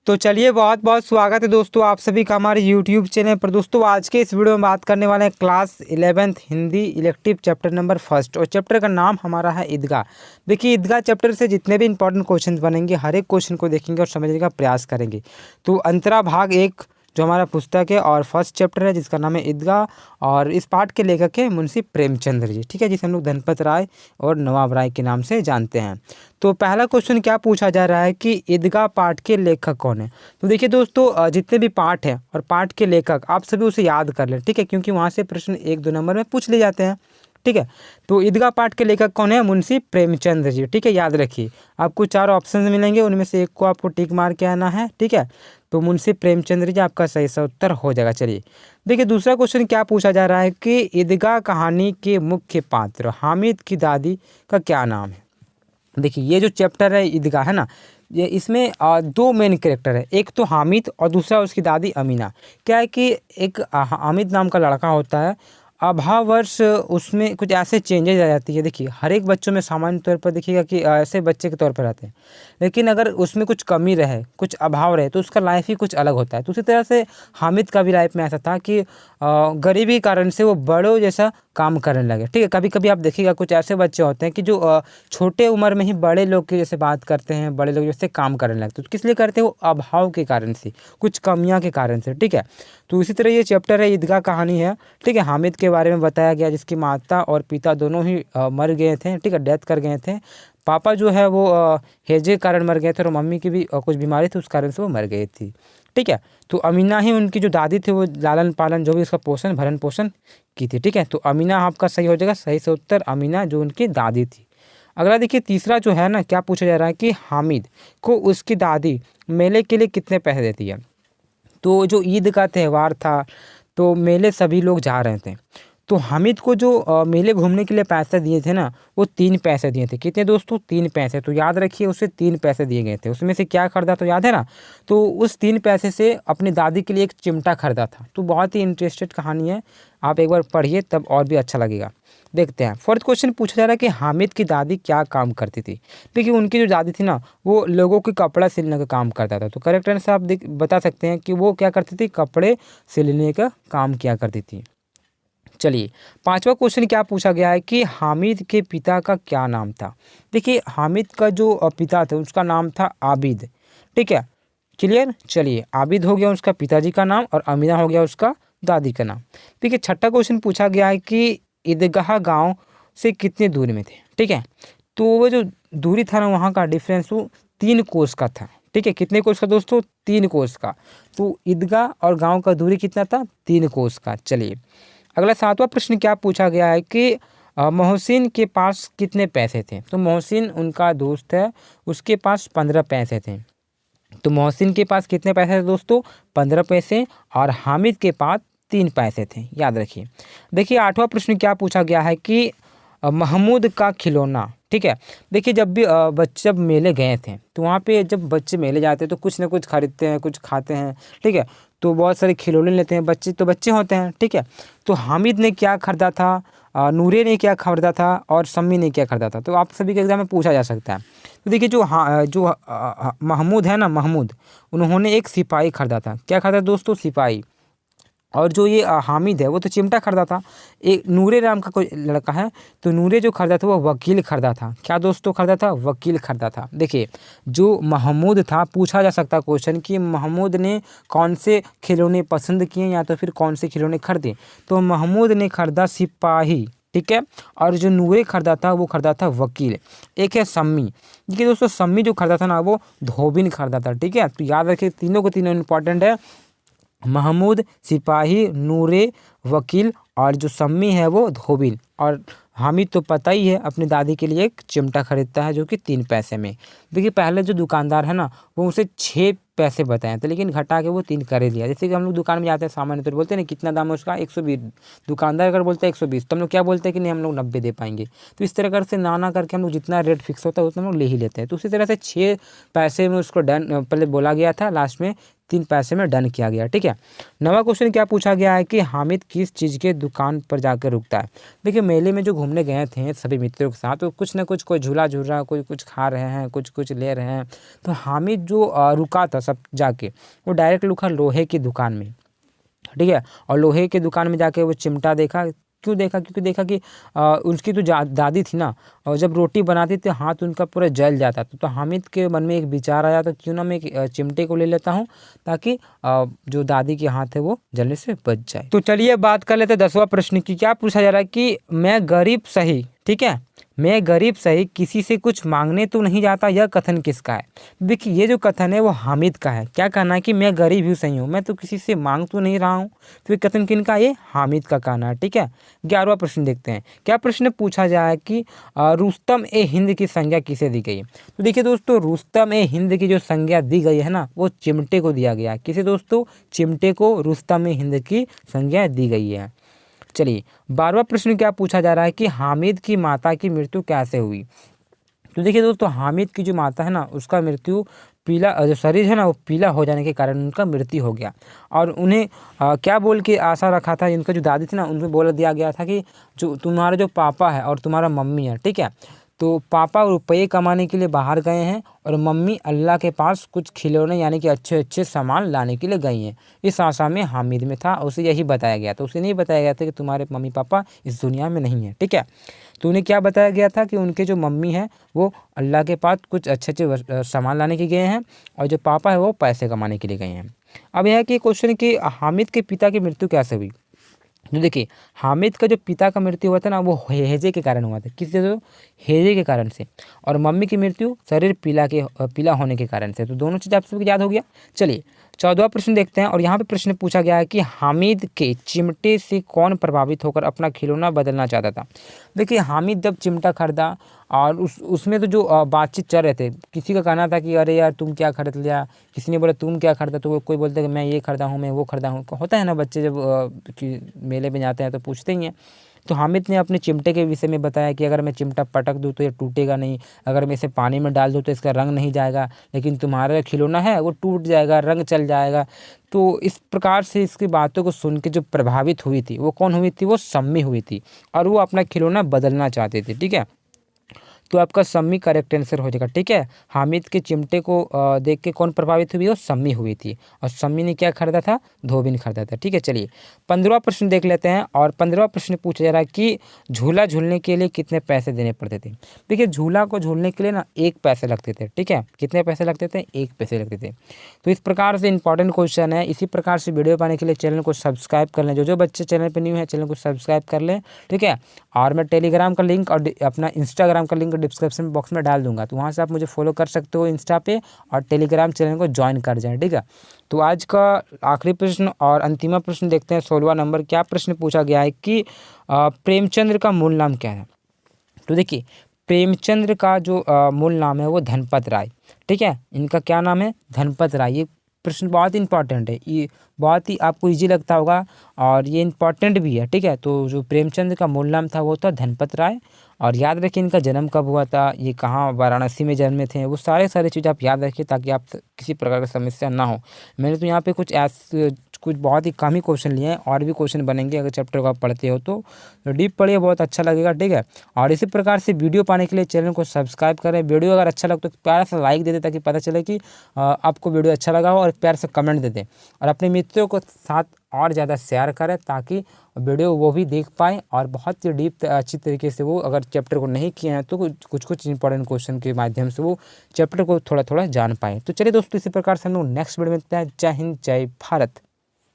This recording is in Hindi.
तो चलिए बहुत बहुत स्वागत है दोस्तों आप सभी का हमारे YouTube चैनल पर। दोस्तों आज के इस वीडियो में बात करने वाले हैं class 11th Hindi elective chapter number first, और चैप्टर का नाम हमारा है ईदगाह। देखिए ईदगाह चैप्टर से जितने भी इंपॉर्टेंट क्वेश्चन बनेंगे हर एक क्वेश्चन को देखेंगे और समझने का प्रयास करेंगे। तो अंतरा भाग 1 जो हमारा पुस्तक है और फर्स्ट चैप्टर है जिसका नाम है ईदगाह, और इस पाठ के लेखक है मुंशी प्रेमचंद्र जी, ठीक है, जिसे हम लोग धनपत राय और नवाब राय के नाम से जानते हैं। तो पहला क्वेश्चन क्या पूछा जा रहा है कि ईदगाह पाठ के लेखक कौन है। तो देखिए दोस्तों जितने भी पाठ हैं और पाठ के लेखक आप सभी उसे याद कर लें, ठीक है, क्योंकि वहाँ से प्रश्न 1-2 नंबर में पूछ ले जाते हैं, ठीक है। तो ईदगाह पाठ के लेखक कौन है? मुंशी प्रेमचंद्र जी, ठीक है, याद रखिए। आपको 4 ऑप्शन मिलेंगे, उनमें से एक को आपको टिक मार के आना है, ठीक है। तो मुंशी प्रेमचंद्र जी आपका सही सा उत्तर हो जाएगा। चलिए देखिए दूसरा क्वेश्चन क्या पूछा जा रहा है कि ईदगाह कहानी के मुख्य पात्र हामिद की दादी का क्या नाम है। देखिए ये जो चैप्टर है ईदगाह है ना, ये इसमें 2 मेन कैरेक्टर है, एक तो हामिद और दूसरा उसकी दादी अमीना। क्या है कि एक हामिद नाम का लड़का होता है, अभाववर्ष उसमें कुछ ऐसे चेंजेज आ जाती है। देखिए हर एक बच्चों में सामान्य तौर पर देखिएगा कि ऐसे बच्चे के तौर पर रहते हैं, लेकिन अगर उसमें कुछ कमी रहे, कुछ अभाव रहे तो उसका लाइफ ही कुछ अलग होता है। तो उसी तरह से हामिद का भी लाइफ में ऐसा था कि गरीबी के कारण से वो बड़ों जैसा काम करने लगे, ठीक है। कभी कभी आप देखिएगा कुछ ऐसे बच्चे होते हैं कि जो छोटे उम्र में ही बड़े लोग के जैसे बात करते हैं, बड़े लोग जैसे काम करने लगते हैं। तो किस लिए करते हैं? वो अभाव के कारण से, कुछ कमियां के कारण से, ठीक है। तो इसी तरह ये चैप्टर है ईदगाह कहानी है, ठीक है। हामिद के बारे में बताया गया जिसकी माता और पिता दोनों ही मर गए थे, ठीक है, डेथ कर गए थे। पापा जो है वो हैजे के कारण मर गए थे और मम्मी की भी कुछ बीमारी थी उस कारण से वो मर गई थी, ठीक है। तो अमीना ही उनकी जो दादी थी वो लालन पालन जो भी उसका पोषण भरण पोषण की थी, ठीक है। तो अमीना आपका सही हो जाएगा, सही से उत्तर अमीना जो उनकी दादी थी। अगला देखिए तीसरा जो है ना, क्या पूछा जा रहा है कि हामिद को उसकी दादी मेले के लिए कितने पैसे देती है। तो जो ईद का त्यौहार था तो मेले सभी लोग जा रहे थे, तो हामिद को जो मेले घूमने के लिए पैसे दिए थे ना, वो 3 पैसे दिए थे। कितने दोस्तों? 3 पैसे। तो याद रखिए उसे 3 पैसे दिए गए थे। उसमें से क्या खरीदा तो याद है ना, तो उस 3 पैसे से अपनी दादी के लिए एक चिमटा खरीदा था। तो बहुत ही इंटरेस्टेड कहानी है, आप एक बार पढ़िए तब और भी अच्छा लगेगा। देखते हैं फोर्थ क्वेश्चन पूछा जा रहा है कि हामिद की दादी क्या काम करती थी। देखिए उनकी जो दादी थी ना वो लोगों के कपड़ा सिलने का काम करता था। तो करेक्ट आंसर आप बता सकते हैं कि वो क्या करती थी? कपड़े सिलने का काम किया करती थी। चलिए 5वां क्वेश्चन क्या पूछा गया है कि हामिद के पिता का क्या नाम था। देखिए हामिद का जो पिता था उसका नाम था आबिद, ठीक है, क्लियर। चलिए आबिद हो गया उसका पिताजी का नाम और अमीना हो गया उसका दादी का नाम। देखिए 6ठा क्वेश्चन पूछा गया है कि ईदगाह गांव से कितनी दूरी में थे, ठीक है। तो वो जो दूरी था ना वहाँ का डिफरेंस वो 3 कोस का था, ठीक है। कितने कोस का दोस्तों? 3 कोस का। तो ईदगाह और गांव का दूरी कितना था? 3 कोस का। चलिए अगला 7वां प्रश्न क्या पूछा गया है कि मोहसिन के पास कितने पैसे थे। तो मोहसिन उनका दोस्त है, उसके पास 15 पैसे थे। तो मोहसिन के पास कितने पैसे थे दोस्तों? 15 पैसे। और हामिद के पास 3 पैसे थे, याद रखिए। देखिए 8वां प्रश्न क्या पूछा गया है कि महमूद का खिलौना, ठीक है। देखिए जब भी बच्चे जब मेले गए थे तो वहाँ पे जब बच्चे मेले जाते हैं तो कुछ ना कुछ खरीदते हैं, कुछ खाते हैं, ठीक है। तो बहुत सारे खिलौने लेते हैं, बच्चे तो बच्चे होते हैं, ठीक है। तो हामिद ने क्या खरीदा था, नूरे ने क्या खरीदा था और सम्मी ने क्या खरीदा था। तो आप सभी के एग्जाम में पूछा जा सकता है। तो देखिए जो महमूद है ना, महमूद, उन्होंने एक सिपाही खरीदा था। क्या खरीदा दोस्तों? सिपाही। और जो ये हामिद है वो तो चिमटा खरीदा था। एक नूरे नाम का कोई लड़का है, तो नूरे जो खरीदा था वो वकील खरीदा था। क्या दोस्तों खरीदा था? वकील खरीदा था। देखिए जो महमूद था, पूछा जा सकता क्वेश्चन कि महमूद ने कौन से खिलौने पसंद किए या तो फिर कौन से खिलौने खरीदे। तो महमूद ने खरीदा सिपाही, ठीक है। और जो नूरे खरीदा था वो खरीदा था वकील। एक है सम्मी। देखिए दोस्तों सम्मी जो खरीदा था ना वो धोबिन खरीदा था, ठीक है। तो याद रखिए तीनों को तीनों इंपॉर्टेंट है, महमूद, सिपाही, नूरे, वकील, और जो सम्मी है वो धोबिन। और हामिद तो पता ही है अपनी दादी के लिए एक चिमटा खरीदता है जो कि 3 पैसे में। देखिए पहले जो दुकानदार है ना वो उसे 6 पैसे बताए थे, लेकिन घटा के वो 3 कर ही दिया। जैसे कि हम लोग दुकान में जाते हैं सामान्य तौर बोलते हैं ना कितना दाम है उसका, 120। दुकानदार अगर बोलते हैं 120 तो हम लोग क्या बोलते हैं कि नहीं हम लोग 90 दे पाएंगे। तो इस तरह कर से ना करके हम लोग जितना रेट फिक्स होता है उतना हम लोग ले ही लेते हैं। तो उसी तरह से 6 पैसे में उसको डन पहले बोला गया था, लास्ट में 3 पैसे में डन किया गया। ठीक है, 9वां क्वेश्चन क्या पूछा गया है कि हामिद किस चीज़ के दुकान पर जाकर रुकता है। देखिए मेले में जो घूमने गए थे सभी मित्रों के साथ, तो कुछ ना कुछ, कोई झूला झूल रहा है, कोई कुछ खा रहे हैं, कुछ कुछ ले रहे हैं। तो हामिद जो रुका था सब जाके, वो डायरेक्ट रुका लोहे की दुकान में। ठीक है, और लोहे की दुकान में जाके वो चिमटा देखा। क्यों देखा? क्योंकि देखा कि उसकी जो दादी थी ना, और जब रोटी बनाती थी हाथ उनका पूरा जल जाता था। तो हामिद के मन में एक विचार आया, तो क्यों ना मैं एक चिमटे को ले लेता हूँ ताकि जो दादी के हाथ है वो जलने से बच जाए। तो चलिए बात कर लेते हैं 10वां प्रश्न की। क्या पूछा जा रहा है कि मैं गरीब सही, ठीक है, मैं गरीब सही, किसी से कुछ मांगने तो नहीं जाता, यह कथन किसका है। देखिए ये जो कथन है वो हामिद का है। क्या कहना है कि मैं गरीब ही सही हूँ, मैं तो किसी से मांग तो नहीं रहा हूँ। तो ये कथन किनका? ये हामिद का कहना है। ठीक है, 11वां प्रश्न देखते हैं। क्या प्रश्न पूछा जाए है कि रुस्तम ए हिंद की संज्ञा किसे दी गई है। तो देखिए दोस्तों, रुस्तम ए हिंद की जो संज्ञा दी गई है ना, वो चिमटे को दिया गया है। किसे दोस्तों? चिमटे को रुस्तम ए हिंद की संज्ञा दी गई है। चलिए 12वां प्रश्न क्या पूछा जा रहा है कि हामिद की माता की मृत्यु कैसे हुई। तो देखिए दोस्तों, हामिद की जो माता है ना, उसका मृत्यु पीला, जो शरीर है ना वो पीला हो जाने के कारण उनका मृत्यु हो गया। और उन्हें क्या बोल के आशा रखा था, उनका जो दादी थी ना, उनको बोल दिया गया था कि जो तुम्हारा जो पापा है और तुम्हारा मम्मी है, ठीक है, तो पापा रुपये कमाने के लिए बाहर गए हैं और मम्मी अल्लाह के पास कुछ खिलौने यानी कि अच्छे अच्छे सामान लाने के लिए गई हैं। इस आशा में हामिद में था, उसे यही बताया गया था। उसे नहीं बताया गया था कि तुम्हारे मम्मी पापा इस दुनिया में नहीं है। ठीक है, तो उन्हें क्या बताया गया था कि उनके जो मम्मी है वो अल्लाह के पास कुछ अच्छे अच्छे सामान लाने के गए हैं और जो पापा है वो पैसे कमाने के लिए गए हैं। अब यह कि क्वेश्चन कि हामिद के पिता की मृत्यु कैसे हुई। तो देखिए हामिद का जो पिता का मृत्यु हुआ था ना, वो हैजे के कारण हुआ था। किससे? तो हैजे के कारण से। और मम्मी की मृत्यु शरीर पीला होने के कारण से। तो दोनों चीज़ आप सबको याद हो गया। चलिए 14वां प्रश्न देखते हैं। और यहाँ पे प्रश्न पूछा गया है कि हामिद के चिमटे से कौन प्रभावित होकर अपना खिलौना बदलना चाहता था। देखिए हामिद जब चिमटा खरीदा और उसमें तो जो बातचीत चल रहे थे, किसी का कहना था कि अरे यार तुम क्या खरीद लिया, किसी ने बोला तुम क्या खरीदा, तो कोई बोलता है कि मैं ये खरीदा हूँ, मैं वो खरीदा हूँ। होता है ना, बच्चे जब कि मेले में जाते हैं तो पूछते ही हैं। तो हामिद ने अपने चिमटे के विषय में बताया कि अगर मैं चिमटा पटक दूँ तो ये टूटेगा नहीं, अगर मैं इसे पानी में डाल दूँ तो इसका रंग नहीं जाएगा, लेकिन तुम्हारा खिलौना है वो टूट जाएगा, रंग चल जाएगा। तो इस प्रकार से इसकी बातों को सुन के जो प्रभावित हुई थी वो कौन हुई थी? वो सम्मी हुई थी और वो अपना खिलौना बदलना चाहते थे। ठीक है, तो आपका सम्मी करेक्ट आंसर हो जाएगा। ठीक है, हामिद के चिमटे को देख के कौन प्रभावित हुई? वो सम्मी हुई थी। और सम्मी ने क्या खरीदा था? धोबिन खरीदा था। ठीक है, चलिए 15वां प्रश्न देख लेते हैं। और 15वां प्रश्न पूछा जा रहा है कि झूला झूलने के लिए कितने पैसे देने पड़ते थे। देखिए झूला को झूलने के लिए ना 1 पैसे लगते थे। ठीक है, कितने पैसे लगते थे? 1 पैसे लगते थे। तो इस प्रकार से इंपॉर्टेंट क्वेश्चन है। इसी प्रकार से वीडियो पाने के लिए चैनल को सब्सक्राइब कर लें। जो बच्चे चैनल पर न्यू है चैनल को सब्सक्राइब कर लें। ठीक है, और मैं टेलीग्राम का लिंक और अपना इंस्टाग्राम का लिंक डिस्क्रिप्शन बॉक्स में डाल दूंगा, तो वहाँ से आप मुझे फॉलो कर सकते हो इंस्टा पे और टेलीग्राम चैनल को ज्वाइन कर जाएं। ठीक है, तो आज का आखिरी प्रश्न और अंतिम प्रश्न देखते हैं। 16वां नंबर क्या प्रश्न पूछा गया है कि प्रेमचंद्र का मूल नाम क्या है। तो देखिए प्रेमचंद्र का जो मूल नाम है वो धनपत राय। ठीक है, इनका क्या नाम है? धनपत राय। ये प्रश्न बहुत इंपॉर्टेंट है, ये बहुत ही आपको इजी लगता होगा और ये इंपॉर्टेंट भी है। ठीक है, तो जो प्रेमचंद का मूल नाम था वो था धनपत राय। और याद रखिए इनका जन्म कब हुआ था, ये कहाँ वाराणसी में जन्मे थे, वो सारे चीज़ आप याद रखिए ताकि आप किसी प्रकार की समस्या ना हो। मैंने तो यहाँ पे कुछ बहुत ही कम ही क्वेश्चन लिए हैं, और भी क्वेश्चन बनेंगे अगर चैप्टर को आप पढ़ते हो तो डीप पढ़िए, बहुत अच्छा लगेगा। ठीक है, और इसी प्रकार से वीडियो पाने के लिए चैनल को सब्सक्राइब करें। वीडियो अगर अच्छा लगे तो प्यार से लाइक दे दें ताकि पता चले कि आपको वीडियो अच्छा लगा हो, और प्यार से कमेंट दे दें और अपने मित्रों को साथ और ज़्यादा शेयर करें ताकि वीडियो वो भी देख पाएँ और बहुत ही डीप अच्छी तरीके से वो अगर चैप्टर को नहीं किए हैं तो कुछ इंपॉर्टेंट क्वेश्चन के माध्यम से वो चैप्टर को थोड़ा थोड़ा जान पाएँ। तो चलिए दोस्तों, इसी प्रकार से हम लोग नेक्स्ट वीडियो में मिलते हैं। जय हिंद, जय भारत।